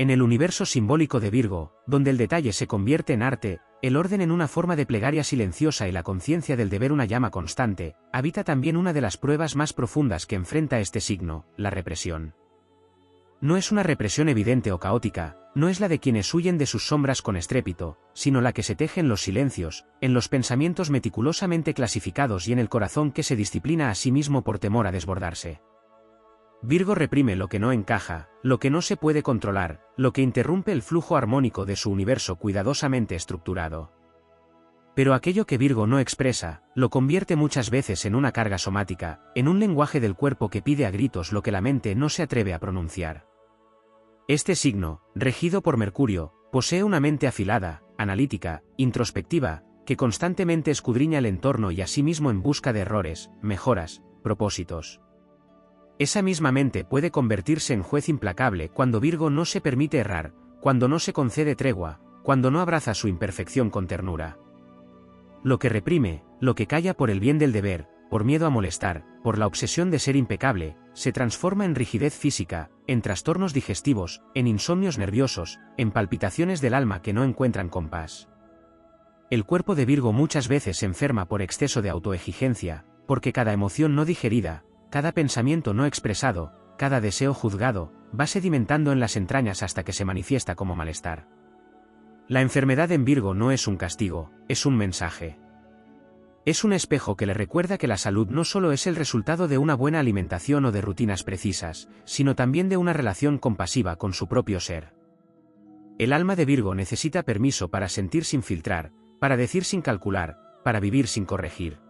En el universo simbólico de Virgo, donde el detalle se convierte en arte, el orden en una forma de plegaria silenciosa y la conciencia del deber una llama constante, habita también una de las pruebas más profundas que enfrenta este signo, la represión. No es una represión evidente o caótica, no es la de quienes huyen de sus sombras con estrépito, sino la que se teje en los silencios, en los pensamientos meticulosamente clasificados y en el corazón que se disciplina a sí mismo por temor a desbordarse. Virgo reprime lo que no encaja, lo que no se puede controlar, lo que interrumpe el flujo armónico de su universo cuidadosamente estructurado. Pero aquello que Virgo no expresa, lo convierte muchas veces en una carga somática, en un lenguaje del cuerpo que pide a gritos lo que la mente no se atreve a pronunciar. Este signo, regido por Mercurio, posee una mente afilada, analítica, introspectiva, que constantemente escudriña el entorno y a sí mismo en busca de errores, mejoras, propósitos. Esa misma mente puede convertirse en juez implacable cuando Virgo no se permite errar, cuando no se concede tregua, cuando no abraza su imperfección con ternura. Lo que reprime, lo que calla por el bien del deber, por miedo a molestar, por la obsesión de ser impecable, se transforma en rigidez física, en trastornos digestivos, en insomnios nerviosos, en palpitaciones del alma que no encuentran compás. El cuerpo de Virgo muchas veces se enferma por exceso de autoexigencia, porque cada emoción no digerida, cada pensamiento no expresado, cada deseo juzgado, va sedimentando en las entrañas hasta que se manifiesta como malestar. La enfermedad en Virgo no es un castigo, es un mensaje. Es un espejo que le recuerda que la salud no solo es el resultado de una buena alimentación o de rutinas precisas, sino también de una relación compasiva con su propio ser. El alma de Virgo necesita permiso para sentir sin filtrar, para decir sin calcular, para vivir sin corregir.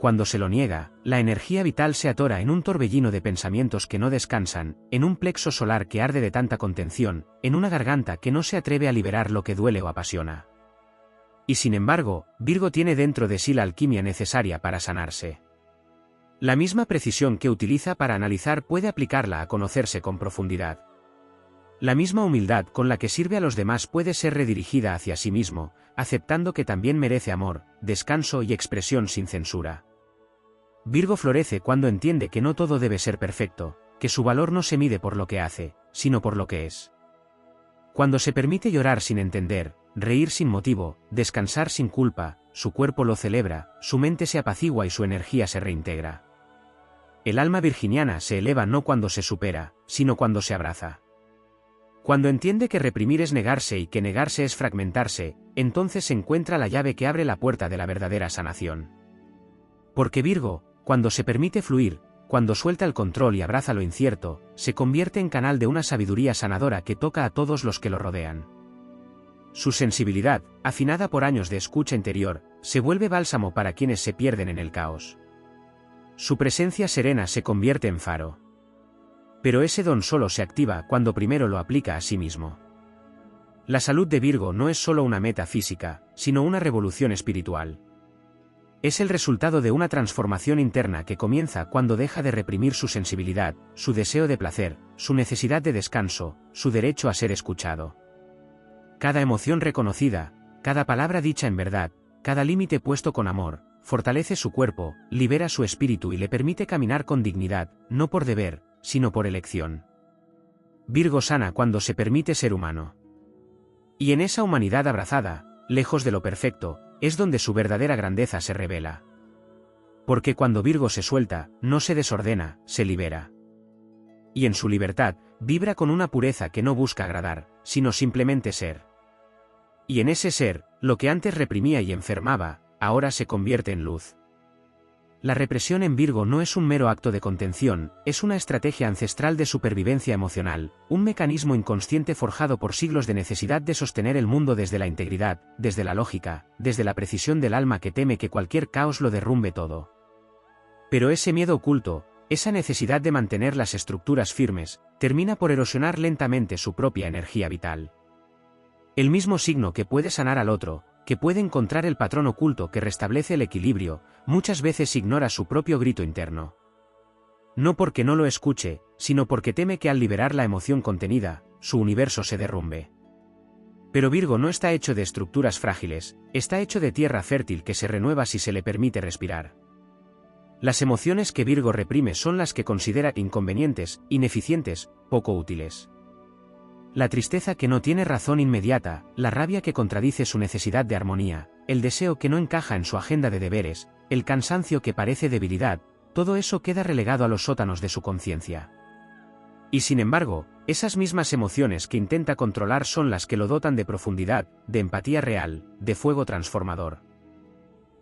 Cuando se lo niega, la energía vital se atora en un torbellino de pensamientos que no descansan, en un plexo solar que arde de tanta contención, en una garganta que no se atreve a liberar lo que duele o apasiona. Y sin embargo, Virgo tiene dentro de sí la alquimia necesaria para sanarse. La misma precisión que utiliza para analizar puede aplicarla a conocerse con profundidad. La misma humildad con la que sirve a los demás puede ser redirigida hacia sí mismo, aceptando que también merece amor, descanso y expresión sin censura. Virgo florece cuando entiende que no todo debe ser perfecto, que su valor no se mide por lo que hace, sino por lo que es. Cuando se permite llorar sin entender, reír sin motivo, descansar sin culpa, su cuerpo lo celebra, su mente se apacigua y su energía se reintegra. El alma virginiana se eleva no cuando se supera, sino cuando se abraza. Cuando entiende que reprimir es negarse y que negarse es fragmentarse, entonces se encuentra la llave que abre la puerta de la verdadera sanación. Porque Virgo, cuando se permite fluir, cuando suelta el control y abraza lo incierto, se convierte en canal de una sabiduría sanadora que toca a todos los que lo rodean. Su sensibilidad, afinada por años de escucha interior, se vuelve bálsamo para quienes se pierden en el caos. Su presencia serena se convierte en faro. Pero ese don solo se activa cuando primero lo aplica a sí mismo. La salud de Virgo no es solo una meta física, sino una revolución espiritual. Es el resultado de una transformación interna que comienza cuando deja de reprimir su sensibilidad, su deseo de placer, su necesidad de descanso, su derecho a ser escuchado. Cada emoción reconocida, cada palabra dicha en verdad, cada límite puesto con amor, fortalece su cuerpo, libera su espíritu y le permite caminar con dignidad, no por deber, sino por elección. Virgo sana cuando se permite ser humano. Y en esa humanidad abrazada, lejos de lo perfecto, es donde su verdadera grandeza se revela. Porque cuando Virgo se suelta, no se desordena, se libera. Y en su libertad, vibra con una pureza que no busca agradar, sino simplemente ser. Y en ese ser, lo que antes reprimía y enfermaba, ahora se convierte en luz. La represión en Virgo no es un mero acto de contención, es una estrategia ancestral de supervivencia emocional, un mecanismo inconsciente forjado por siglos de necesidad de sostener el mundo desde la integridad, desde la lógica, desde la precisión del alma que teme que cualquier caos lo derrumbe todo. Pero ese miedo oculto, esa necesidad de mantener las estructuras firmes, termina por erosionar lentamente su propia energía vital. El mismo signo que puede sanar al otro, que puede encontrar el patrón oculto que restablece el equilibrio, muchas veces ignora su propio grito interno. No porque no lo escuche, sino porque teme que al liberar la emoción contenida, su universo se derrumbe. Pero Virgo no está hecho de estructuras frágiles, está hecho de tierra fértil que se renueva si se le permite respirar. Las emociones que Virgo reprime son las que considera inconvenientes, ineficientes, poco útiles. La tristeza que no tiene razón inmediata, la rabia que contradice su necesidad de armonía, el deseo que no encaja en su agenda de deberes, el cansancio que parece debilidad, todo eso queda relegado a los sótanos de su conciencia. Y sin embargo, esas mismas emociones que intenta controlar son las que lo dotan de profundidad, de empatía real, de fuego transformador.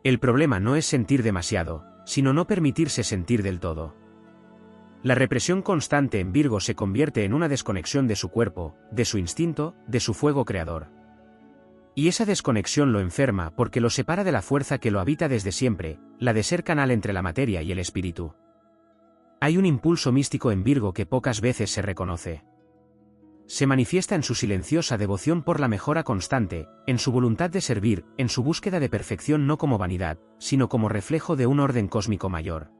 El problema no es sentir demasiado, sino no permitirse sentir del todo. La represión constante en Virgo se convierte en una desconexión de su cuerpo, de su instinto, de su fuego creador. Y esa desconexión lo enferma porque lo separa de la fuerza que lo habita desde siempre, la de ser canal entre la materia y el espíritu. Hay un impulso místico en Virgo que pocas veces se reconoce. Se manifiesta en su silenciosa devoción por la mejora constante, en su voluntad de servir, en su búsqueda de perfección no como vanidad, sino como reflejo de un orden cósmico mayor.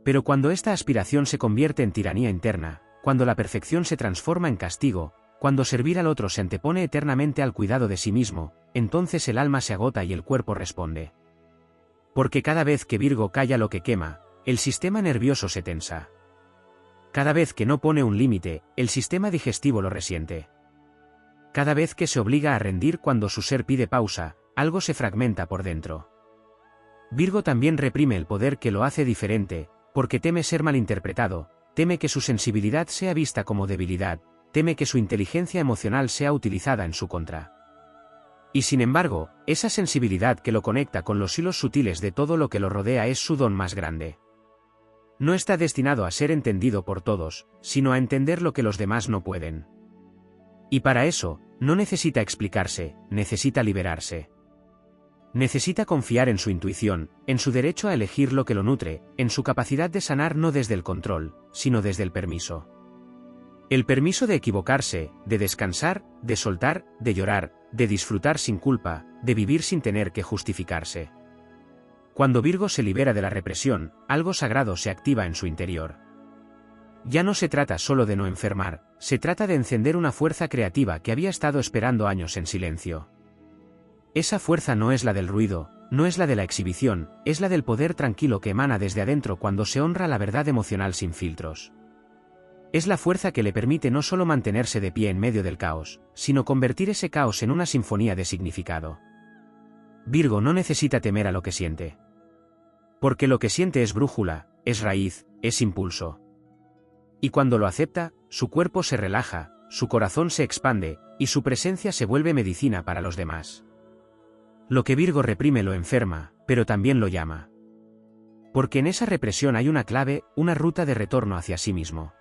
Pero cuando esta aspiración se convierte en tiranía interna, cuando la perfección se transforma en castigo, cuando servir al otro se antepone eternamente al cuidado de sí mismo, entonces el alma se agota y el cuerpo responde. Porque cada vez que Virgo calla lo que quema, el sistema nervioso se tensa. Cada vez que no pone un límite, el sistema digestivo lo resiente. Cada vez que se obliga a rendir cuando su ser pide pausa, algo se fragmenta por dentro. Virgo también reprime el poder que lo hace diferente, porque teme ser malinterpretado, teme que su sensibilidad sea vista como debilidad, teme que su inteligencia emocional sea utilizada en su contra. Y sin embargo, esa sensibilidad que lo conecta con los hilos sutiles de todo lo que lo rodea es su don más grande. No está destinado a ser entendido por todos, sino a entender lo que los demás no pueden. Y para eso, no necesita explicarse, necesita liberarse. Necesita confiar en su intuición, en su derecho a elegir lo que lo nutre, en su capacidad de sanar no desde el control, sino desde el permiso. El permiso de equivocarse, de descansar, de soltar, de llorar, de disfrutar sin culpa, de vivir sin tener que justificarse. Cuando Virgo se libera de la represión, algo sagrado se activa en su interior. Ya no se trata solo de no enfermar, se trata de encender una fuerza creativa que había estado esperando años en silencio. Esa fuerza no es la del ruido, no es la de la exhibición, es la del poder tranquilo que emana desde adentro cuando se honra la verdad emocional sin filtros. Es la fuerza que le permite no solo mantenerse de pie en medio del caos, sino convertir ese caos en una sinfonía de significado. Virgo no necesita temer a lo que siente. Porque lo que siente es brújula, es raíz, es impulso. Y cuando lo acepta, su cuerpo se relaja, su corazón se expande, y su presencia se vuelve medicina para los demás. Lo que Virgo reprime lo enferma, pero también lo llama. Porque en esa represión hay una clave, una ruta de retorno hacia sí mismo.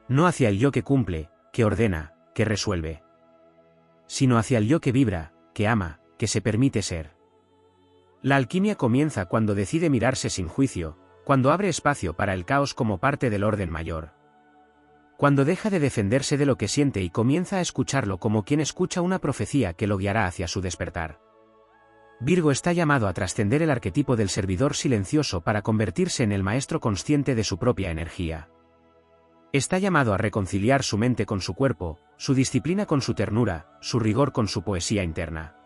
No hacia el yo que cumple, que ordena, que resuelve. Sino hacia el yo que vibra, que ama, que se permite ser. La alquimia comienza cuando decide mirarse sin juicio, cuando abre espacio para el caos como parte del orden mayor. Cuando deja de defenderse de lo que siente y comienza a escucharlo como quien escucha una profecía que lo guiará hacia su despertar. Virgo está llamado a trascender el arquetipo del servidor silencioso para convertirse en el maestro consciente de su propia energía. Está llamado a reconciliar su mente con su cuerpo, su disciplina con su ternura, su rigor con su poesía interna.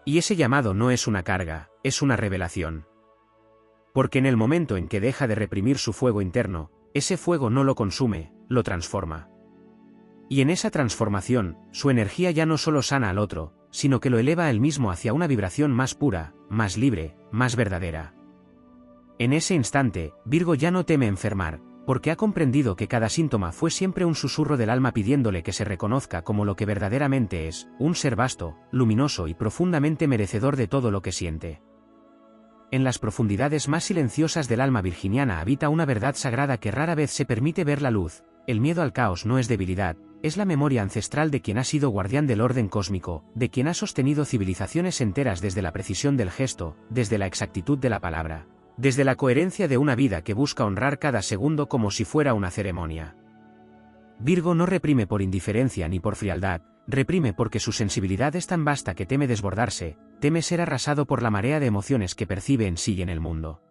Y ese llamado no es una carga, es una revelación. Porque en el momento en que deja de reprimir su fuego interno, ese fuego no lo consume, lo transforma. Y en esa transformación, su energía ya no solo sana al otro, sino que lo eleva a él mismo hacia una vibración más pura, más libre, más verdadera. En ese instante, Virgo ya no teme enfermar, porque ha comprendido que cada síntoma fue siempre un susurro del alma pidiéndole que se reconozca como lo que verdaderamente es, un ser vasto, luminoso y profundamente merecedor de todo lo que siente. En las profundidades más silenciosas del alma virginiana habita una verdad sagrada que rara vez se permite ver la luz. El miedo al caos no es debilidad, es la memoria ancestral de quien ha sido guardián del orden cósmico, de quien ha sostenido civilizaciones enteras desde la precisión del gesto, desde la exactitud de la palabra, desde la coherencia de una vida que busca honrar cada segundo como si fuera una ceremonia. Virgo no reprime por indiferencia ni por frialdad, reprime porque su sensibilidad es tan vasta que teme desbordarse, teme ser arrasado por la marea de emociones que percibe en sí y en el mundo.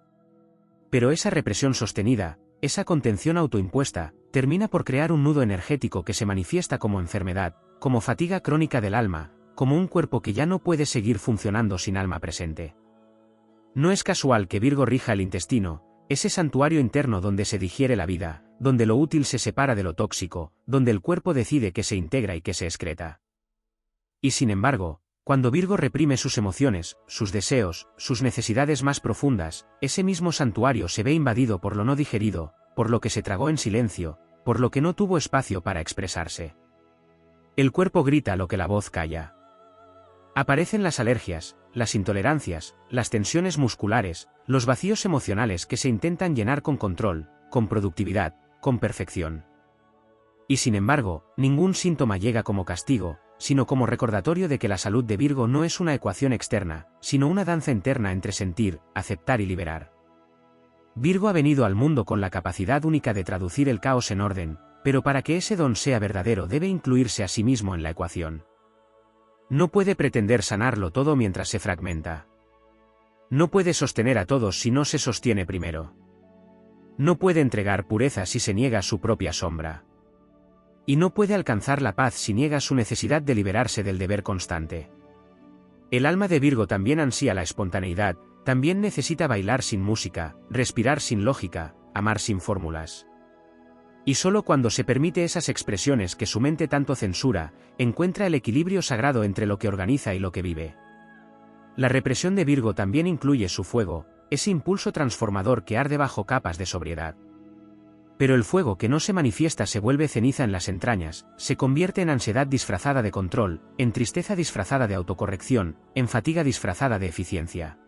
Pero esa represión sostenida, esa contención autoimpuesta, termina por crear un nudo energético que se manifiesta como enfermedad, como fatiga crónica del alma, como un cuerpo que ya no puede seguir funcionando sin alma presente. No es casual que Virgo rija el intestino, ese santuario interno donde se digiere la vida, donde lo útil se separa de lo tóxico, donde el cuerpo decide qué se integra y qué se excreta. Y sin embargo, cuando Virgo reprime sus emociones, sus deseos, sus necesidades más profundas, ese mismo santuario se ve invadido por lo no digerido, por lo que se tragó en silencio, por lo que no tuvo espacio para expresarse. El cuerpo grita lo que la voz calla. Aparecen las alergias, las intolerancias, las tensiones musculares, los vacíos emocionales que se intentan llenar con control, con productividad, con perfección. Y sin embargo, ningún síntoma llega como castigo, sino como recordatorio de que la salud de Virgo no es una ecuación externa, sino una danza interna entre sentir, aceptar y liberar. Virgo ha venido al mundo con la capacidad única de traducir el caos en orden, pero para que ese don sea verdadero debe incluirse a sí mismo en la ecuación. No puede pretender sanarlo todo mientras se fragmenta. No puede sostener a todos si no se sostiene primero. No puede entregar pureza si se niega su propia sombra. Y no puede alcanzar la paz si niega su necesidad de liberarse del deber constante. El alma de Virgo también ansía la espontaneidad, también necesita bailar sin música, respirar sin lógica, amar sin fórmulas. Y solo cuando se permite esas expresiones que su mente tanto censura, encuentra el equilibrio sagrado entre lo que organiza y lo que vive. La represión de Virgo también incluye su fuego, ese impulso transformador que arde bajo capas de sobriedad. Pero el fuego que no se manifiesta se vuelve ceniza en las entrañas, se convierte en ansiedad disfrazada de control, en tristeza disfrazada de autocorrección, en fatiga disfrazada de eficiencia.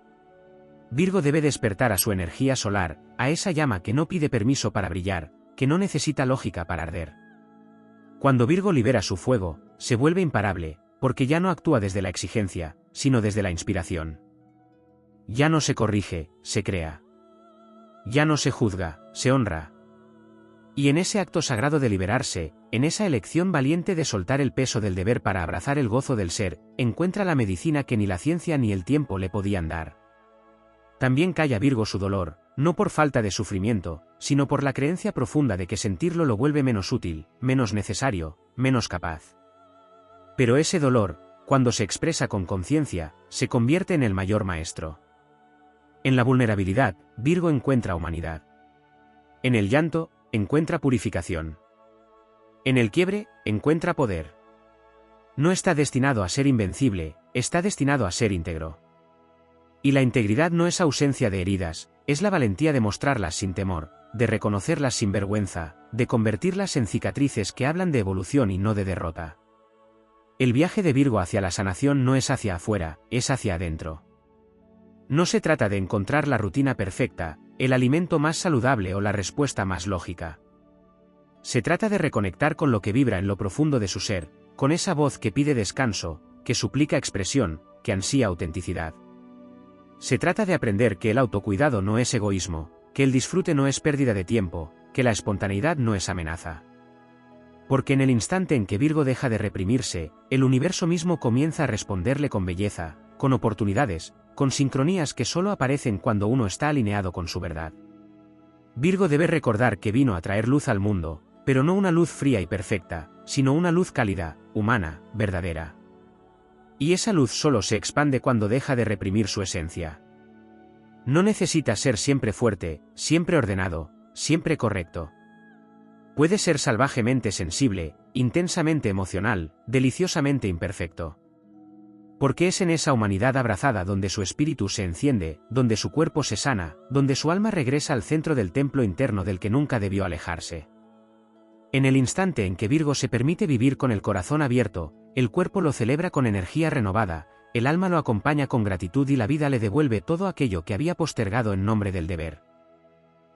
Virgo debe despertar a su energía solar, a esa llama que no pide permiso para brillar, que no necesita lógica para arder. Cuando Virgo libera su fuego, se vuelve imparable, porque ya no actúa desde la exigencia, sino desde la inspiración. Ya no se corrige, se crea. Ya no se juzga, se honra. Y en ese acto sagrado de liberarse, en esa elección valiente de soltar el peso del deber para abrazar el gozo del ser, encuentra la medicina que ni la ciencia ni el tiempo le podían dar. También calla Virgo su dolor, no por falta de sufrimiento, sino por la creencia profunda de que sentirlo lo vuelve menos útil, menos necesario, menos capaz. Pero ese dolor, cuando se expresa con conciencia, se convierte en el mayor maestro. En la vulnerabilidad, Virgo encuentra humanidad. En el llanto, encuentra purificación. En el quiebre, encuentra poder. No está destinado a ser invencible, está destinado a ser íntegro. Y la integridad no es ausencia de heridas, es la valentía de mostrarlas sin temor, de reconocerlas sin vergüenza, de convertirlas en cicatrices que hablan de evolución y no de derrota. El viaje de Virgo hacia la sanación no es hacia afuera, es hacia adentro. No se trata de encontrar la rutina perfecta, el alimento más saludable o la respuesta más lógica. Se trata de reconectar con lo que vibra en lo profundo de su ser, con esa voz que pide descanso, que suplica expresión, que ansía autenticidad. Se trata de aprender que el autocuidado no es egoísmo, que el disfrute no es pérdida de tiempo, que la espontaneidad no es amenaza. Porque en el instante en que Virgo deja de reprimirse, el universo mismo comienza a responderle con belleza, con oportunidades, con sincronías que solo aparecen cuando uno está alineado con su verdad. Virgo debe recordar que vino a traer luz al mundo, pero no una luz fría y perfecta, sino una luz cálida, humana, verdadera. Y esa luz solo se expande cuando deja de reprimir su esencia. No necesita ser siempre fuerte, siempre ordenado, siempre correcto. Puede ser salvajemente sensible, intensamente emocional, deliciosamente imperfecto. Porque es en esa humanidad abrazada donde su espíritu se enciende, donde su cuerpo se sana, donde su alma regresa al centro del templo interno del que nunca debió alejarse. En el instante en que Virgo se permite vivir con el corazón abierto, el cuerpo lo celebra con energía renovada, el alma lo acompaña con gratitud y la vida le devuelve todo aquello que había postergado en nombre del deber.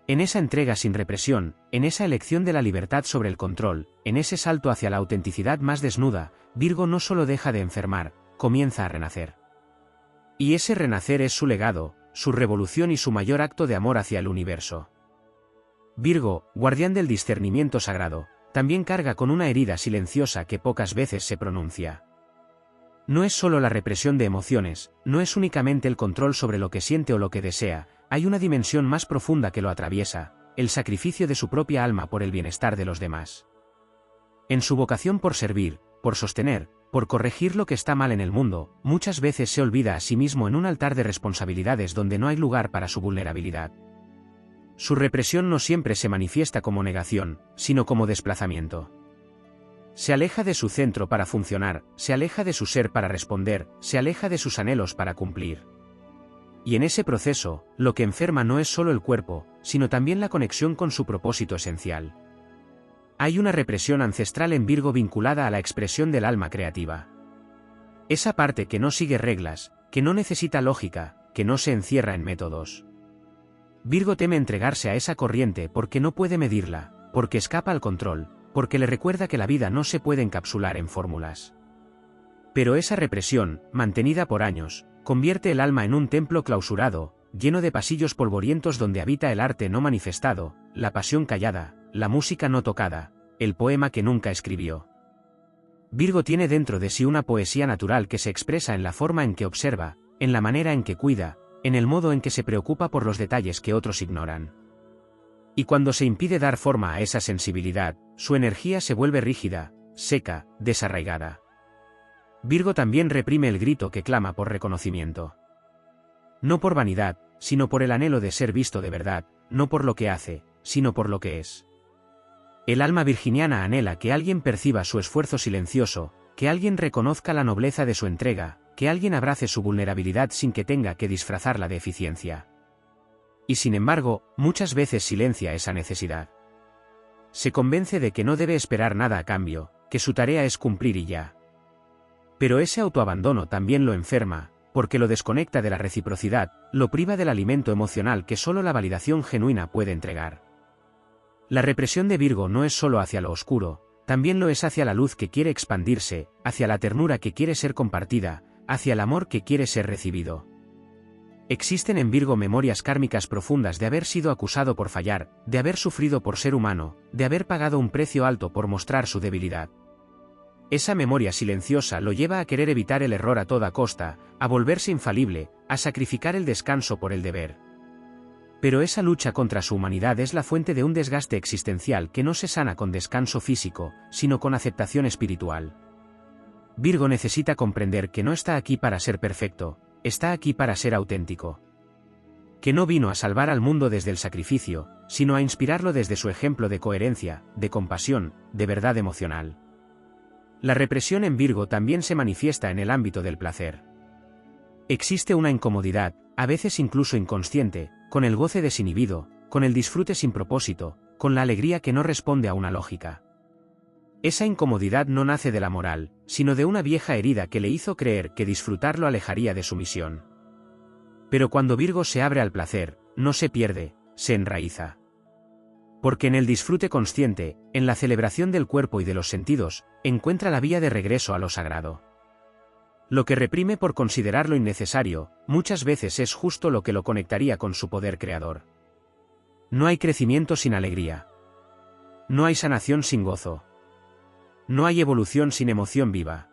En esa entrega sin represión, en esa elección de la libertad sobre el control, en ese salto hacia la autenticidad más desnuda, Virgo no solo deja de enfermar, comienza a renacer. Y ese renacer es su legado, su revolución y su mayor acto de amor hacia el universo. Virgo, guardián del discernimiento sagrado, también carga con una herida silenciosa que pocas veces se pronuncia. No es solo la represión de emociones, no es únicamente el control sobre lo que siente o lo que desea, hay una dimensión más profunda que lo atraviesa, el sacrificio de su propia alma por el bienestar de los demás. En su vocación por servir, por sostener, por corregir lo que está mal en el mundo, muchas veces se olvida a sí mismo en un altar de responsabilidades donde no hay lugar para su vulnerabilidad. su represión no siempre se manifiesta como negación, sino como desplazamiento. Se aleja de su centro para funcionar, se aleja de su ser para responder, se aleja de sus anhelos para cumplir. Y en ese proceso, lo que enferma no es solo el cuerpo, sino también la conexión con su propósito esencial. Hay una represión ancestral en Virgo vinculada a la expresión del alma creativa. Esa parte que no sigue reglas, que no necesita lógica, que no se encierra en métodos. Virgo teme entregarse a esa corriente porque no puede medirla, porque escapa al control, porque le recuerda que la vida no se puede encapsular en fórmulas. Pero esa represión, mantenida por años, convierte el alma en un templo clausurado, lleno de pasillos polvorientos donde habita el arte no manifestado, la pasión callada, la música no tocada, el poema que nunca escribió. Virgo tiene dentro de sí una poesía natural que se expresa en la forma en que observa, en la manera en que cuida, en el modo en que se preocupa por los detalles que otros ignoran. Y cuando se impide dar forma a esa sensibilidad, su energía se vuelve rígida, seca, desarraigada. Virgo también reprime el grito que clama por reconocimiento. No por vanidad, sino por el anhelo de ser visto de verdad, no por lo que hace, sino por lo que es. El alma virginiana anhela que alguien perciba su esfuerzo silencioso, que alguien reconozca la nobleza de su entrega, que alguien abrace su vulnerabilidad sin que tenga que disfrazarla de eficiencia. Y sin embargo, muchas veces silencia esa necesidad. Se convence de que no debe esperar nada a cambio, que su tarea es cumplir y ya. Pero ese autoabandono también lo enferma, porque lo desconecta de la reciprocidad, lo priva del alimento emocional que solo la validación genuina puede entregar. La represión de Virgo no es solo hacia lo oscuro, también lo es hacia la luz que quiere expandirse, hacia la ternura que quiere ser compartida, hacia el amor que quiere ser recibido. Existen en Virgo memorias kármicas profundas de haber sido acusado por fallar, de haber sufrido por ser humano, de haber pagado un precio alto por mostrar su debilidad. Esa memoria silenciosa lo lleva a querer evitar el error a toda costa, a volverse infalible, a sacrificar el descanso por el deber. Pero esa lucha contra su humanidad es la fuente de un desgaste existencial que no se sana con descanso físico, sino con aceptación espiritual. Virgo necesita comprender que no está aquí para ser perfecto, está aquí para ser auténtico. Que no vino a salvar al mundo desde el sacrificio, sino a inspirarlo desde su ejemplo de coherencia, de compasión, de verdad emocional. La represión en Virgo también se manifiesta en el ámbito del placer. Existe una incomodidad, a veces incluso inconsciente, con el goce desinhibido, con el disfrute sin propósito, con la alegría que no responde a una lógica. Esa incomodidad no nace de la moral, sino de una vieja herida que le hizo creer que disfrutar lo alejaría de su misión. Pero cuando Virgo se abre al placer, no se pierde, se enraiza. Porque en el disfrute consciente, en la celebración del cuerpo y de los sentidos, encuentra la vía de regreso a lo sagrado. Lo que reprime por considerarlo innecesario, muchas veces es justo lo que lo conectaría con su poder creador. No hay crecimiento sin alegría. No hay sanación sin gozo. No hay evolución sin emoción viva.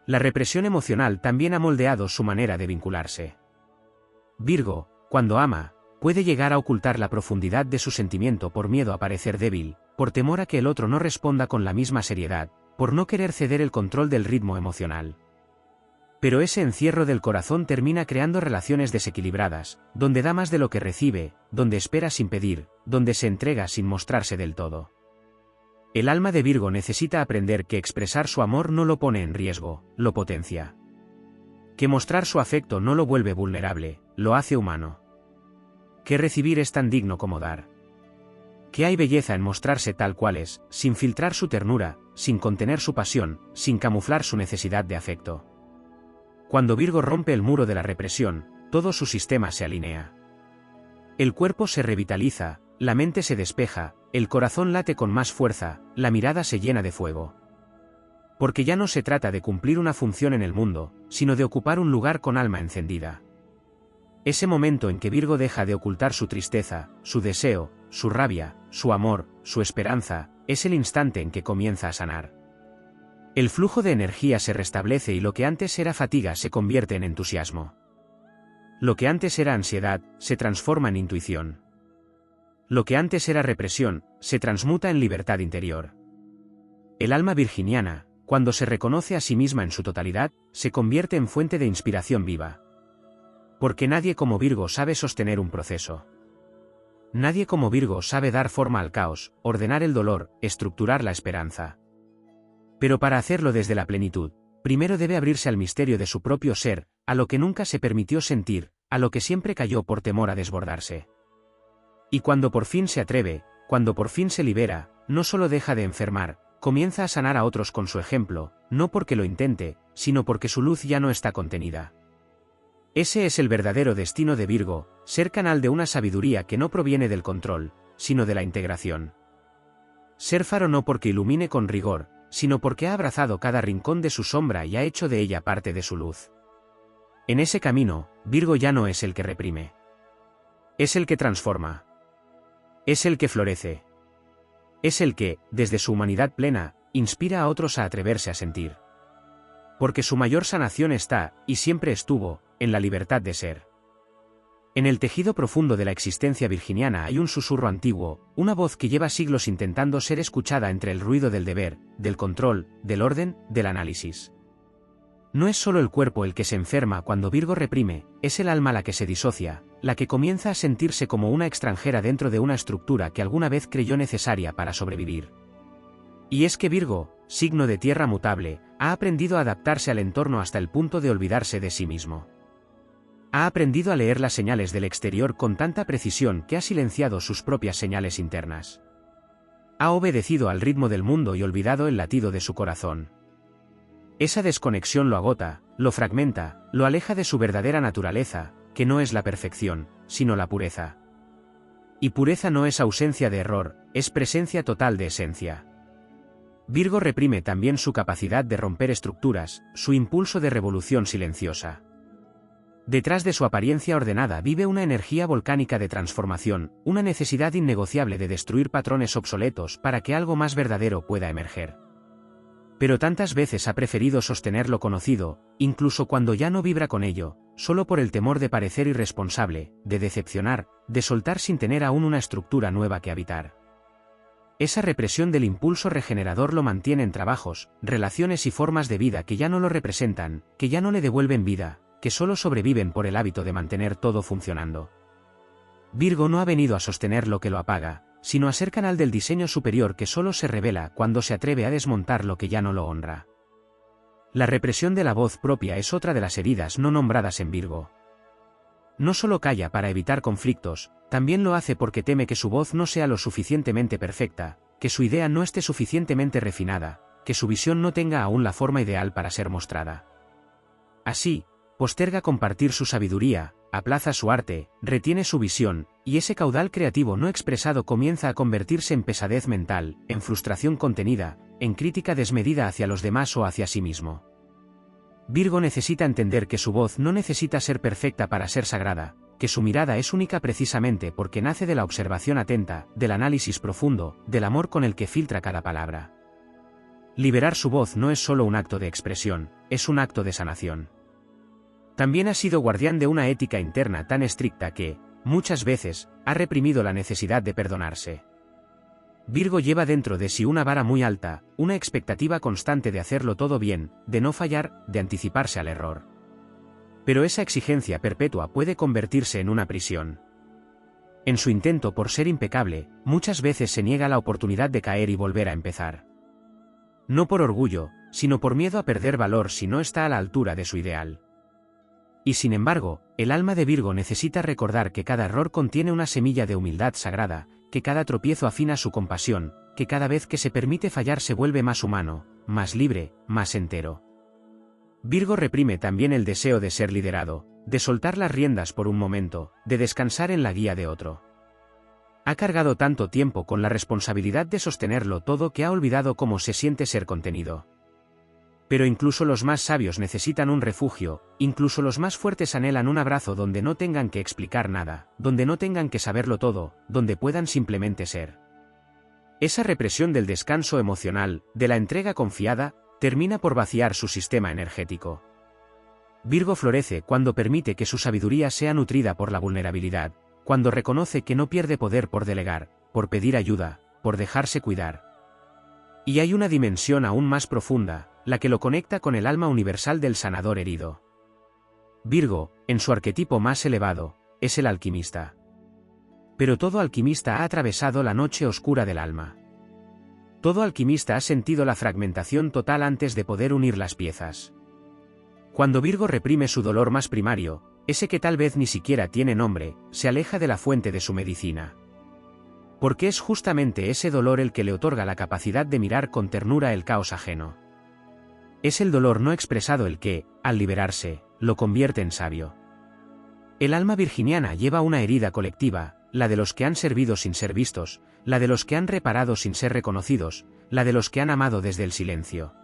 La represión emocional también ha moldeado su manera de vincularse. Virgo, cuando ama, puede llegar a ocultar la profundidad de su sentimiento por miedo a parecer débil, por temor a que el otro no responda con la misma seriedad, por no querer ceder el control del ritmo emocional. Pero ese encierro del corazón termina creando relaciones desequilibradas, donde da más de lo que recibe, donde espera sin pedir, donde se entrega sin mostrarse del todo. El alma de Virgo necesita aprender que expresar su amor no lo pone en riesgo, lo potencia. Que mostrar su afecto no lo vuelve vulnerable, lo hace humano. Que recibir es tan digno como dar. Que hay belleza en mostrarse tal cual es, sin filtrar su ternura, sin contener su pasión, sin camuflar su necesidad de afecto. Cuando Virgo rompe el muro de la represión, todo su sistema se alinea. El cuerpo se revitaliza, la mente se despeja, el corazón late con más fuerza, la mirada se llena de fuego. Porque ya no se trata de cumplir una función en el mundo, sino de ocupar un lugar con alma encendida. Ese momento en que Virgo deja de ocultar su tristeza, su deseo, su rabia, su amor, su esperanza, es el instante en que comienza a sanar. El flujo de energía se restablece y lo que antes era fatiga se convierte en entusiasmo. Lo que antes era ansiedad, se transforma en intuición. Lo que antes era represión, se transmuta en libertad interior. El alma virginiana, cuando se reconoce a sí misma en su totalidad, se convierte en fuente de inspiración viva. Porque nadie como Virgo sabe sostener un proceso. Nadie como Virgo sabe dar forma al caos, ordenar el dolor, estructurar la esperanza. Pero para hacerlo desde la plenitud, primero debe abrirse al misterio de su propio ser, a lo que nunca se permitió sentir, a lo que siempre cayó por temor a desbordarse. Y cuando por fin se atreve, cuando por fin se libera, no solo deja de enfermar, comienza a sanar a otros con su ejemplo, no porque lo intente, sino porque su luz ya no está contenida. Ese es el verdadero destino de Virgo, ser canal de una sabiduría que no proviene del control, sino de la integración. Ser faro no porque ilumine con rigor, sino porque ha abrazado cada rincón de su sombra y ha hecho de ella parte de su luz. En ese camino, Virgo ya no es el que reprime. Es el que transforma. Es el que florece. Es el que, desde su humanidad plena, inspira a otros a atreverse a sentir. Porque su mayor sanación está, y siempre estuvo, en la libertad de ser. En el tejido profundo de la existencia virginiana hay un susurro antiguo, una voz que lleva siglos intentando ser escuchada entre el ruido del deber, del control, del orden, del análisis. No es solo el cuerpo el que se enferma cuando Virgo reprime, es el alma la que se disocia, la que comienza a sentirse como una extranjera dentro de una estructura que alguna vez creyó necesaria para sobrevivir. Y es que Virgo, signo de tierra mutable, ha aprendido a adaptarse al entorno hasta el punto de olvidarse de sí mismo. Ha aprendido a leer las señales del exterior con tanta precisión que ha silenciado sus propias señales internas. Ha obedecido al ritmo del mundo y olvidado el latido de su corazón. Esa desconexión lo agota, lo fragmenta, lo aleja de su verdadera naturaleza, que no es la perfección, sino la pureza. Y pureza no es ausencia de error, es presencia total de esencia. Virgo reprime también su capacidad de romper estructuras, su impulso de revolución silenciosa. Detrás de su apariencia ordenada vive una energía volcánica de transformación, una necesidad innegociable de destruir patrones obsoletos para que algo más verdadero pueda emerger. Pero tantas veces ha preferido sostener lo conocido, incluso cuando ya no vibra con ello, solo por el temor de parecer irresponsable, de decepcionar, de soltar sin tener aún una estructura nueva que habitar. Esa represión del impulso regenerador lo mantiene en trabajos, relaciones y formas de vida que ya no lo representan, que ya no le devuelven vida, que solo sobreviven por el hábito de mantener todo funcionando. Virgo no ha venido a sostener lo que lo apaga, sino a ser canal del diseño superior que solo se revela cuando se atreve a desmontar lo que ya no lo honra. La represión de la voz propia es otra de las heridas no nombradas en Virgo. No solo calla para evitar conflictos, también lo hace porque teme que su voz no sea lo suficientemente perfecta, que su idea no esté suficientemente refinada, que su visión no tenga aún la forma ideal para ser mostrada. Así, posterga compartir su sabiduría, aplaza su arte, retiene su visión, y ese caudal creativo no expresado comienza a convertirse en pesadez mental, en frustración contenida, en crítica desmedida hacia los demás o hacia sí mismo. Virgo necesita entender que su voz no necesita ser perfecta para ser sagrada, que su mirada es única precisamente porque nace de la observación atenta, del análisis profundo, del amor con el que filtra cada palabra. Liberar su voz no es solo un acto de expresión, es un acto de sanación. También ha sido guardián de una ética interna tan estricta que, muchas veces, ha reprimido la necesidad de perdonarse. Virgo lleva dentro de sí una vara muy alta, una expectativa constante de hacerlo todo bien, de no fallar, de anticiparse al error. Pero esa exigencia perpetua puede convertirse en una prisión. En su intento por ser impecable, muchas veces se niega la oportunidad de caer y volver a empezar. No por orgullo, sino por miedo a perder valor si no está a la altura de su ideal. Y sin embargo, el alma de Virgo necesita recordar que cada error contiene una semilla de humildad sagrada, que cada tropiezo afina su compasión, que cada vez que se permite fallar se vuelve más humano, más libre, más entero. Virgo reprime también el deseo de ser liderado, de soltar las riendas por un momento, de descansar en la guía de otro. Ha cargado tanto tiempo con la responsabilidad de sostenerlo todo que ha olvidado cómo se siente ser contenido. Pero incluso los más sabios necesitan un refugio, incluso los más fuertes anhelan un abrazo donde no tengan que explicar nada, donde no tengan que saberlo todo, donde puedan simplemente ser. Esa represión del descanso emocional, de la entrega confiada, termina por vaciar su sistema energético. Virgo florece cuando permite que su sabiduría sea nutrida por la vulnerabilidad, cuando reconoce que no pierde poder por delegar, por pedir ayuda, por dejarse cuidar. Y hay una dimensión aún más profunda, la que lo conecta con el alma universal del sanador herido. Virgo, en su arquetipo más elevado, es el alquimista. Pero todo alquimista ha atravesado la noche oscura del alma. Todo alquimista ha sentido la fragmentación total antes de poder unir las piezas. Cuando Virgo reprime su dolor más primario, ese que tal vez ni siquiera tiene nombre, se aleja de la fuente de su medicina. Porque es justamente ese dolor el que le otorga la capacidad de mirar con ternura el caos ajeno. Es el dolor no expresado el que, al liberarse, lo convierte en sabio. El alma virginiana lleva una herida colectiva, la de los que han servido sin ser vistos, la de los que han reparado sin ser reconocidos, la de los que han amado desde el silencio.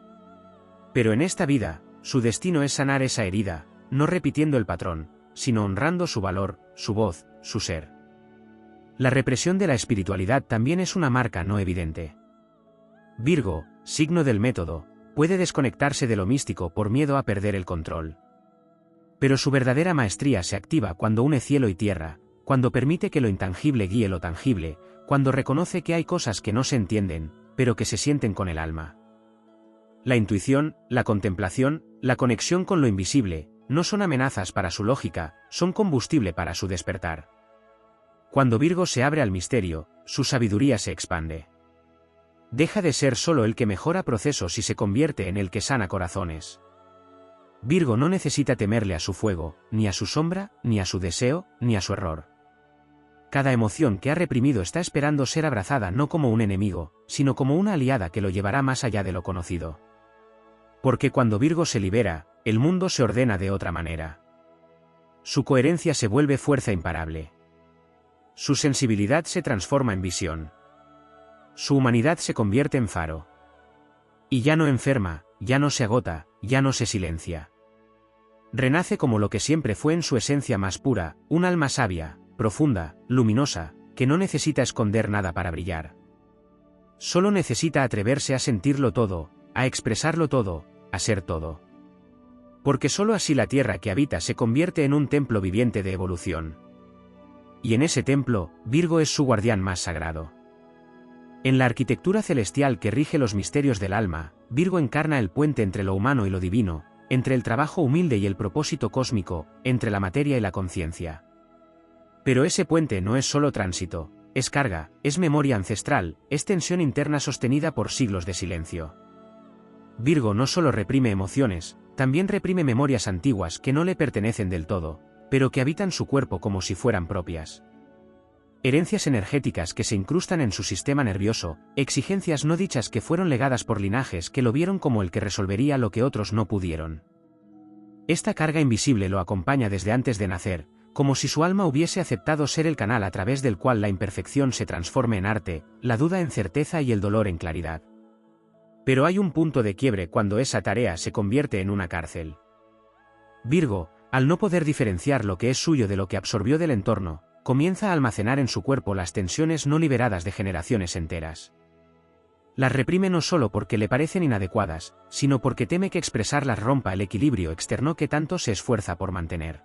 Pero en esta vida, su destino es sanar esa herida, no repitiendo el patrón, sino honrando su valor, su voz, su ser. La represión de la espiritualidad también es una marca no evidente. Virgo, signo del método, puede desconectarse de lo místico por miedo a perder el control. Pero su verdadera maestría se activa cuando une cielo y tierra, cuando permite que lo intangible guíe lo tangible, cuando reconoce que hay cosas que no se entienden, pero que se sienten con el alma. La intuición, la contemplación, la conexión con lo invisible, no son amenazas para su lógica, son combustible para su despertar. Cuando Virgo se abre al misterio, su sabiduría se expande. Deja de ser solo el que mejora procesos y se convierte en el que sana corazones. Virgo no necesita temerle a su fuego, ni a su sombra, ni a su deseo, ni a su error. Cada emoción que ha reprimido está esperando ser abrazada no como un enemigo, sino como una aliada que lo llevará más allá de lo conocido. Porque cuando Virgo se libera, el mundo se ordena de otra manera. Su coherencia se vuelve fuerza imparable. Su sensibilidad se transforma en visión. Su humanidad se convierte en faro. Y ya no enferma, ya no se agota, ya no se silencia. Renace como lo que siempre fue en su esencia más pura, un alma sabia, profunda, luminosa, que no necesita esconder nada para brillar. Solo necesita atreverse a sentirlo todo, a expresarlo todo, a ser todo. Porque solo así la tierra que habita se convierte en un templo viviente de evolución. Y en ese templo, Virgo es su guardián más sagrado. En la arquitectura celestial que rige los misterios del alma, Virgo encarna el puente entre lo humano y lo divino, entre el trabajo humilde y el propósito cósmico, entre la materia y la conciencia. Pero ese puente no es solo tránsito, es carga, es memoria ancestral, es tensión interna sostenida por siglos de silencio. Virgo no solo reprime emociones, también reprime memorias antiguas que no le pertenecen del todo, pero que habitan su cuerpo como si fueran propias. Herencias energéticas que se incrustan en su sistema nervioso, exigencias no dichas que fueron legadas por linajes que lo vieron como el que resolvería lo que otros no pudieron. Esta carga invisible lo acompaña desde antes de nacer, como si su alma hubiese aceptado ser el canal a través del cual la imperfección se transforme en arte, la duda en certeza y el dolor en claridad. Pero hay un punto de quiebre cuando esa tarea se convierte en una cárcel. Virgo, al no poder diferenciar lo que es suyo de lo que absorbió del entorno, comienza a almacenar en su cuerpo las tensiones no liberadas de generaciones enteras. Las reprime no solo porque le parecen inadecuadas, sino porque teme que expresarlas rompa el equilibrio externo que tanto se esfuerza por mantener.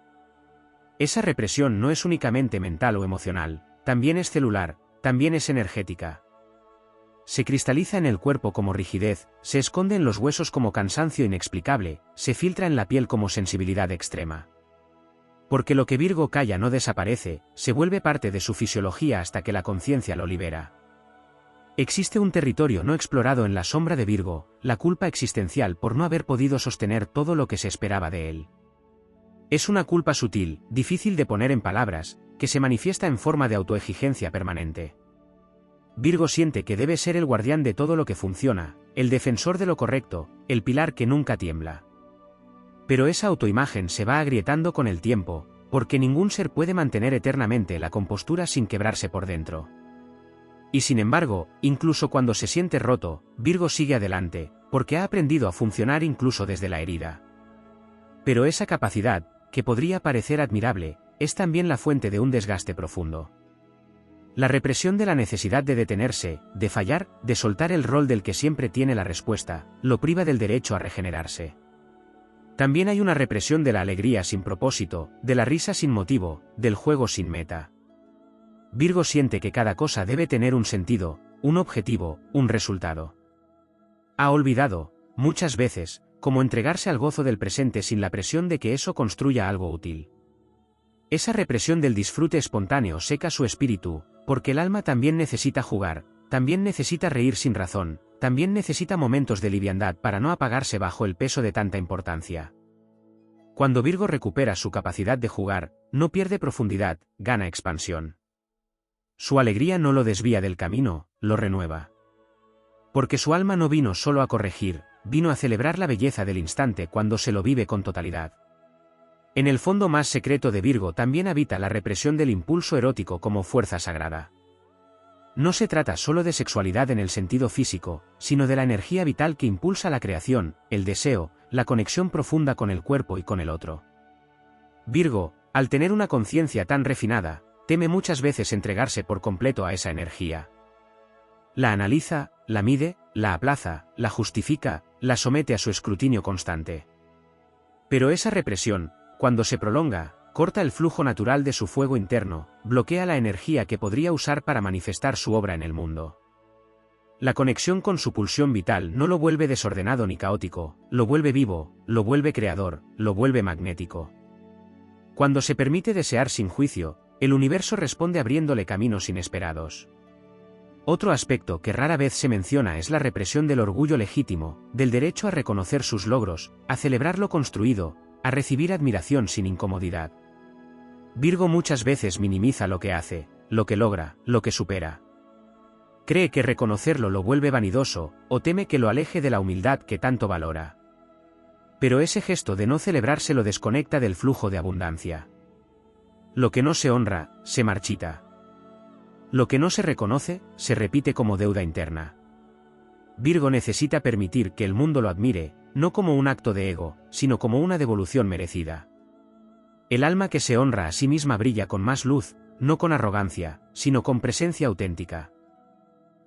Esa represión no es únicamente mental o emocional, también es celular, también es energética. Se cristaliza en el cuerpo como rigidez, se esconde en los huesos como cansancio inexplicable, se filtra en la piel como sensibilidad extrema. Porque lo que Virgo calla no desaparece, se vuelve parte de su fisiología hasta que la conciencia lo libera. Existe un territorio no explorado en la sombra de Virgo, la culpa existencial por no haber podido sostener todo lo que se esperaba de él. Es una culpa sutil, difícil de poner en palabras, que se manifiesta en forma de autoexigencia permanente. Virgo siente que debe ser el guardián de todo lo que funciona, el defensor de lo correcto, el pilar que nunca tiembla. Pero esa autoimagen se va agrietando con el tiempo, porque ningún ser puede mantener eternamente la compostura sin quebrarse por dentro. Y sin embargo, incluso cuando se siente roto, Virgo sigue adelante, porque ha aprendido a funcionar incluso desde la herida. Pero esa capacidad, que podría parecer admirable, es también la fuente de un desgaste profundo. La represión de la necesidad de detenerse, de fallar, de soltar el rol del que siempre tiene la respuesta, lo priva del derecho a regenerarse. También hay una represión de la alegría sin propósito, de la risa sin motivo, del juego sin meta. Virgo siente que cada cosa debe tener un sentido, un objetivo, un resultado. Ha olvidado, muchas veces, cómo entregarse al gozo del presente sin la presión de que eso construya algo útil. Esa represión del disfrute espontáneo seca su espíritu, porque el alma también necesita jugar, también necesita reír sin razón, también necesita momentos de liviandad para no apagarse bajo el peso de tanta importancia. Cuando Virgo recupera su capacidad de jugar, no pierde profundidad, gana expansión. Su alegría no lo desvía del camino, lo renueva. Porque su alma no vino solo a corregir, vino a celebrar la belleza del instante cuando se lo vive con totalidad. En el fondo más secreto de Virgo también habita la represión del impulso erótico como fuerza sagrada. No se trata solo de sexualidad en el sentido físico, sino de la energía vital que impulsa la creación, el deseo, la conexión profunda con el cuerpo y con el otro. Virgo, al tener una conciencia tan refinada, teme muchas veces entregarse por completo a esa energía. La analiza, la mide, la aplaza, la justifica, la somete a su escrutinio constante. Pero esa represión, cuando se prolonga, corta el flujo natural de su fuego interno, bloquea la energía que podría usar para manifestar su obra en el mundo. La conexión con su pulsión vital no lo vuelve desordenado ni caótico, lo vuelve vivo, lo vuelve creador, lo vuelve magnético. Cuando se permite desear sin juicio, el universo responde abriéndole caminos inesperados. Otro aspecto que rara vez se menciona es la represión del orgullo legítimo, del derecho a reconocer sus logros, a celebrar lo construido, a recibir admiración sin incomodidad. Virgo muchas veces minimiza lo que hace, lo que logra, lo que supera. Cree que reconocerlo lo vuelve vanidoso, o teme que lo aleje de la humildad que tanto valora. Pero ese gesto de no celebrarse lo desconecta del flujo de abundancia. Lo que no se honra, se marchita. Lo que no se reconoce, se repite como deuda interna. Virgo necesita permitir que el mundo lo admire, no como un acto de ego, sino como una devolución merecida. El alma que se honra a sí misma brilla con más luz, no con arrogancia, sino con presencia auténtica.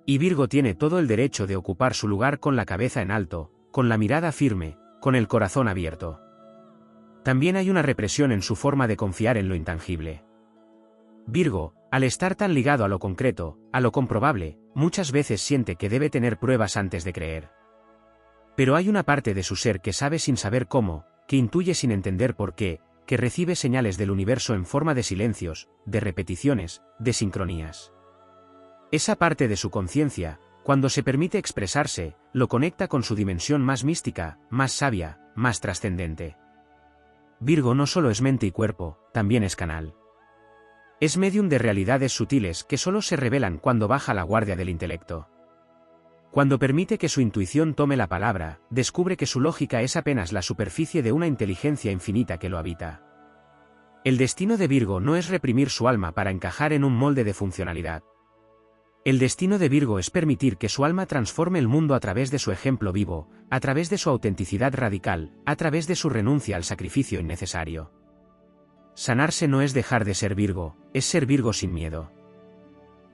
Y Virgo tiene todo el derecho de ocupar su lugar con la cabeza en alto, con la mirada firme, con el corazón abierto. También hay una represión en su forma de confiar en lo intangible. Virgo, al estar tan ligado a lo concreto, a lo comprobable, muchas veces siente que debe tener pruebas antes de creer. Pero hay una parte de su ser que sabe sin saber cómo, que intuye sin entender por qué, que recibe señales del universo en forma de silencios, de repeticiones, de sincronías. Esa parte de su conciencia, cuando se permite expresarse, lo conecta con su dimensión más mística, más sabia, más trascendente. Virgo no solo es mente y cuerpo, también es canal. Es médium de realidades sutiles que solo se revelan cuando baja la guardia del intelecto. Cuando permite que su intuición tome la palabra, descubre que su lógica es apenas la superficie de una inteligencia infinita que lo habita. El destino de Virgo no es reprimir su alma para encajar en un molde de funcionalidad. El destino de Virgo es permitir que su alma transforme el mundo a través de su ejemplo vivo, a través de su autenticidad radical, a través de su renuncia al sacrificio innecesario. Sanarse no es dejar de ser Virgo, es ser Virgo sin miedo.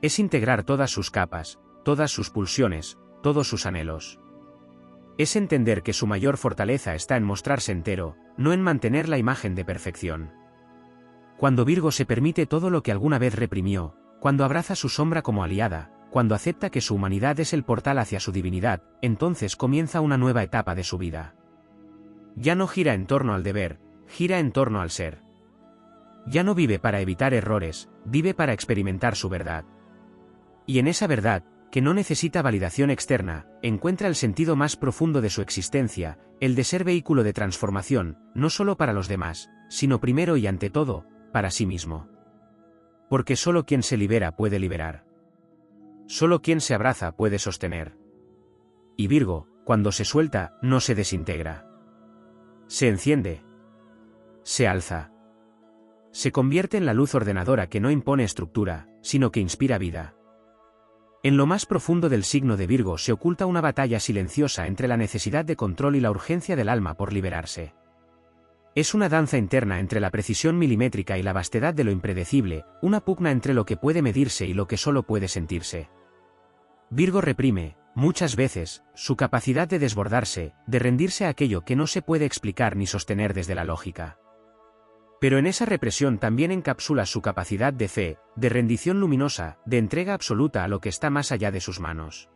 Es integrar todas sus capas, todas sus pulsiones, todos sus anhelos. Es entender que su mayor fortaleza está en mostrarse entero, no en mantener la imagen de perfección. Cuando Virgo se permite todo lo que alguna vez reprimió, cuando abraza su sombra como aliada, cuando acepta que su humanidad es el portal hacia su divinidad, entonces comienza una nueva etapa de su vida. Ya no gira en torno al deber, gira en torno al ser. Ya no vive para evitar errores, vive para experimentar su verdad. Y en esa verdad, que no necesita validación externa, encuentra el sentido más profundo de su existencia, el de ser vehículo de transformación, no solo para los demás, sino primero y ante todo, para sí mismo. Porque solo quien se libera puede liberar. Solo quien se abraza puede sostener. Y Virgo, cuando se suelta, no se desintegra. Se enciende. Se alza. Se convierte en la luz ordenadora que no impone estructura, sino que inspira vida. En lo más profundo del signo de Virgo se oculta una batalla silenciosa entre la necesidad de control y la urgencia del alma por liberarse. Es una danza interna entre la precisión milimétrica y la vastedad de lo impredecible, una pugna entre lo que puede medirse y lo que solo puede sentirse. Virgo reprime, muchas veces, su capacidad de desbordarse, de rendirse a aquello que no se puede explicar ni sostener desde la lógica. Pero en esa represión también encapsula su capacidad de fe, de rendición luminosa, de entrega absoluta a lo que está más allá de sus manos.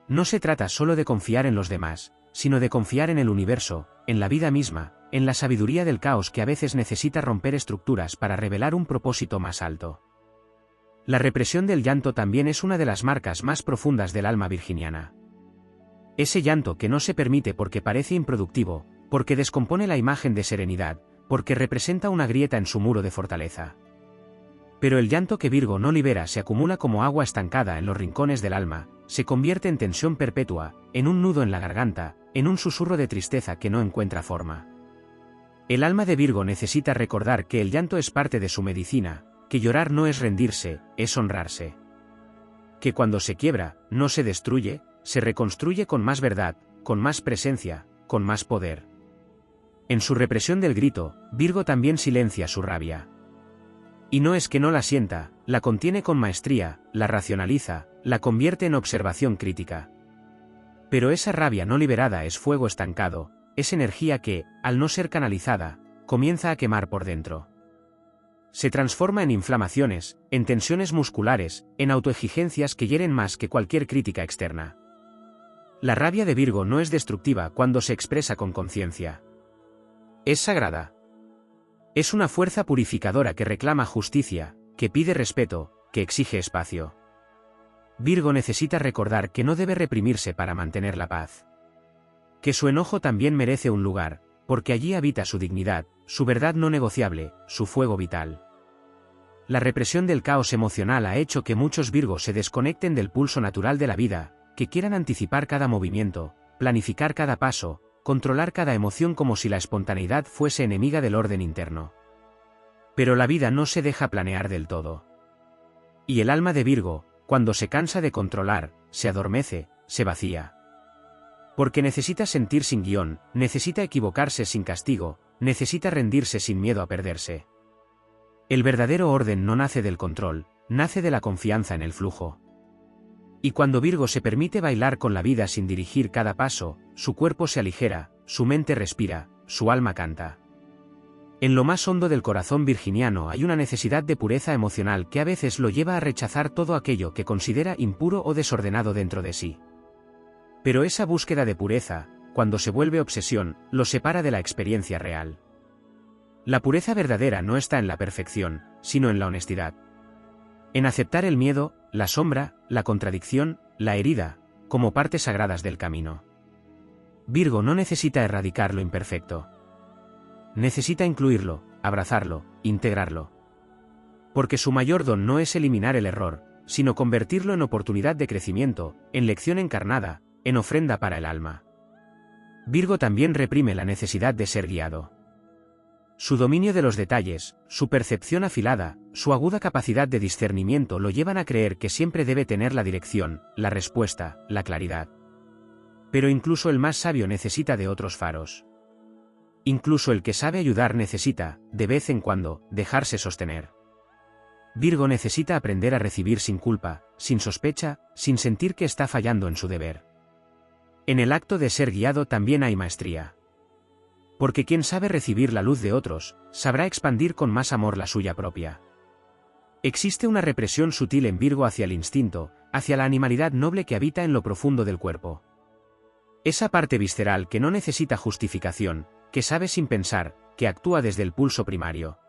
No se trata solo de confiar en los demás, sino de confiar en el universo, en la vida misma, en la sabiduría del caos que a veces necesita romper estructuras para revelar un propósito más alto. La represión del llanto también es una de las marcas más profundas del alma virginiana. Ese llanto que no se permite porque parece improductivo, porque descompone la imagen de serenidad, porque representa una grieta en su muro de fortaleza. Pero el llanto que Virgo no libera se acumula como agua estancada en los rincones del alma, se convierte en tensión perpetua, en un nudo en la garganta, en un susurro de tristeza que no encuentra forma. El alma de Virgo necesita recordar que el llanto es parte de su medicina, que llorar no es rendirse, es honrarse. Que cuando se quiebra, no se destruye, se reconstruye con más verdad, con más presencia, con más poder. En su represión del grito, Virgo también silencia su rabia. Y no es que no la sienta, la contiene con maestría, la racionaliza, la convierte en observación crítica. Pero esa rabia no liberada es fuego estancado, es energía que, al no ser canalizada, comienza a quemar por dentro. Se transforma en inflamaciones, en tensiones musculares, en autoexigencias que hieren más que cualquier crítica externa. La rabia de Virgo no es destructiva cuando se expresa con conciencia. Es sagrada. Es una fuerza purificadora que reclama justicia, que pide respeto, que exige espacio. Virgo necesita recordar que no debe reprimirse para mantener la paz. Que su enojo también merece un lugar, porque allí habita su dignidad, su verdad no negociable, su fuego vital. La represión del caos emocional ha hecho que muchos Virgos se desconecten del pulso natural de la vida, que quieran anticipar cada movimiento, planificar cada paso, controlar cada emoción como si la espontaneidad fuese enemiga del orden interno. Pero la vida no se deja planear del todo. Y el alma de Virgo, cuando se cansa de controlar, se adormece, se vacía. Porque necesita sentir sin guión, necesita equivocarse sin castigo, necesita rendirse sin miedo a perderse. El verdadero orden no nace del control, nace de la confianza en el flujo. Y cuando Virgo se permite bailar con la vida sin dirigir cada paso, su cuerpo se aligera, su mente respira, su alma canta. En lo más hondo del corazón virginiano hay una necesidad de pureza emocional que a veces lo lleva a rechazar todo aquello que considera impuro o desordenado dentro de sí. Pero esa búsqueda de pureza, cuando se vuelve obsesión, lo separa de la experiencia real. La pureza verdadera no está en la perfección, sino en la honestidad. En aceptar el miedo, la sombra, la contradicción, la herida, como partes sagradas del camino. Virgo no necesita erradicar lo imperfecto. Necesita incluirlo, abrazarlo, integrarlo. Porque su mayor don no es eliminar el error, sino convertirlo en oportunidad de crecimiento, en lección encarnada, en ofrenda para el alma. Virgo también reprime la necesidad de ser guiado. Su dominio de los detalles, su percepción afilada, su aguda capacidad de discernimiento lo llevan a creer que siempre debe tener la dirección, la respuesta, la claridad. Pero incluso el más sabio necesita de otros faros. Incluso el que sabe ayudar necesita, de vez en cuando, dejarse sostener. Virgo necesita aprender a recibir sin culpa, sin sospecha, sin sentir que está fallando en su deber. En el acto de ser guiado también hay maestría. Porque quien sabe recibir la luz de otros, sabrá expandir con más amor la suya propia. Existe una represión sutil en Virgo hacia el instinto, hacia la animalidad noble que habita en lo profundo del cuerpo. Esa parte visceral que no necesita justificación, que sabe sin pensar, que actúa desde el pulso primario.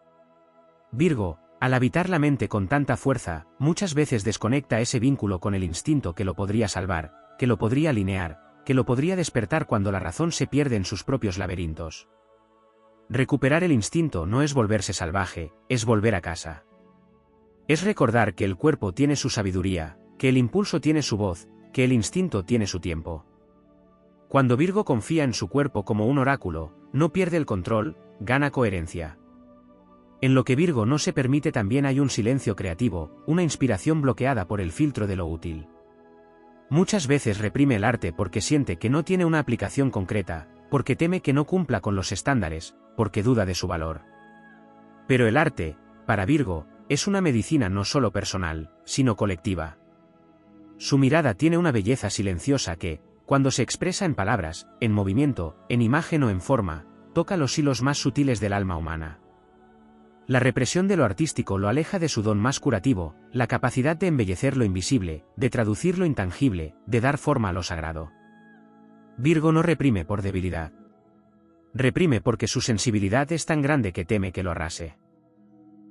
Virgo, al habitar la mente con tanta fuerza, muchas veces desconecta ese vínculo con el instinto que lo podría salvar, que lo podría alinear, que lo podría despertar cuando la razón se pierde en sus propios laberintos. Recuperar el instinto no es volverse salvaje, es volver a casa. Es recordar que el cuerpo tiene su sabiduría, que el impulso tiene su voz, que el instinto tiene su tiempo. Cuando Virgo confía en su cuerpo como un oráculo, no pierde el control, gana coherencia. En lo que Virgo no se permite también hay un silencio creativo, una inspiración bloqueada por el filtro de lo útil. Muchas veces reprime el arte porque siente que no tiene una aplicación concreta, porque teme que no cumpla con los estándares, porque duda de su valor. Pero el arte, para Virgo, es una medicina no solo personal, sino colectiva. Su mirada tiene una belleza silenciosa que, cuando se expresa en palabras, en movimiento, en imagen o en forma, toca los hilos más sutiles del alma humana. La represión de lo artístico lo aleja de su don más curativo, la capacidad de embellecer lo invisible, de traducir lo intangible, de dar forma a lo sagrado. Virgo no reprime por debilidad. Reprime porque su sensibilidad es tan grande que teme que lo arrase.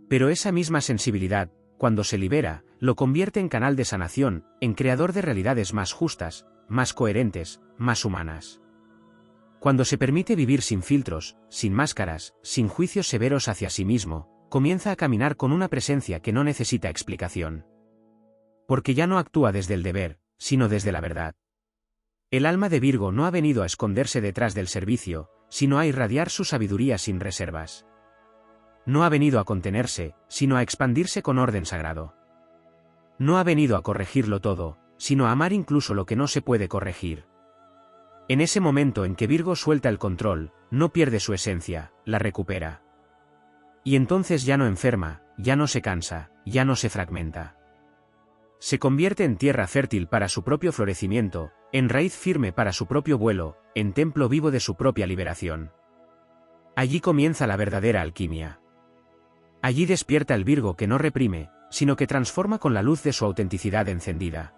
Pero esa misma sensibilidad, cuando se libera, lo convierte en canal de sanación, en creador de realidades más justas, más coherentes, más humanas. Cuando se permite vivir sin filtros, sin máscaras, sin juicios severos hacia sí mismo, comienza a caminar con una presencia que no necesita explicación. Porque ya no actúa desde el deber, sino desde la verdad. El alma de Virgo no ha venido a esconderse detrás del servicio, sino a irradiar su sabiduría sin reservas. No ha venido a contenerse, sino a expandirse con orden sagrado. No ha venido a corregirlo todo, sino a amar incluso lo que no se puede corregir. En ese momento en que Virgo suelta el control, no pierde su esencia, la recupera. Y entonces ya no enferma, ya no se cansa, ya no se fragmenta. Se convierte en tierra fértil para su propio florecimiento, en raíz firme para su propio vuelo, en templo vivo de su propia liberación. Allí comienza la verdadera alquimia. Allí despierta el Virgo que no reprime, sino que transforma con la luz de su autenticidad encendida.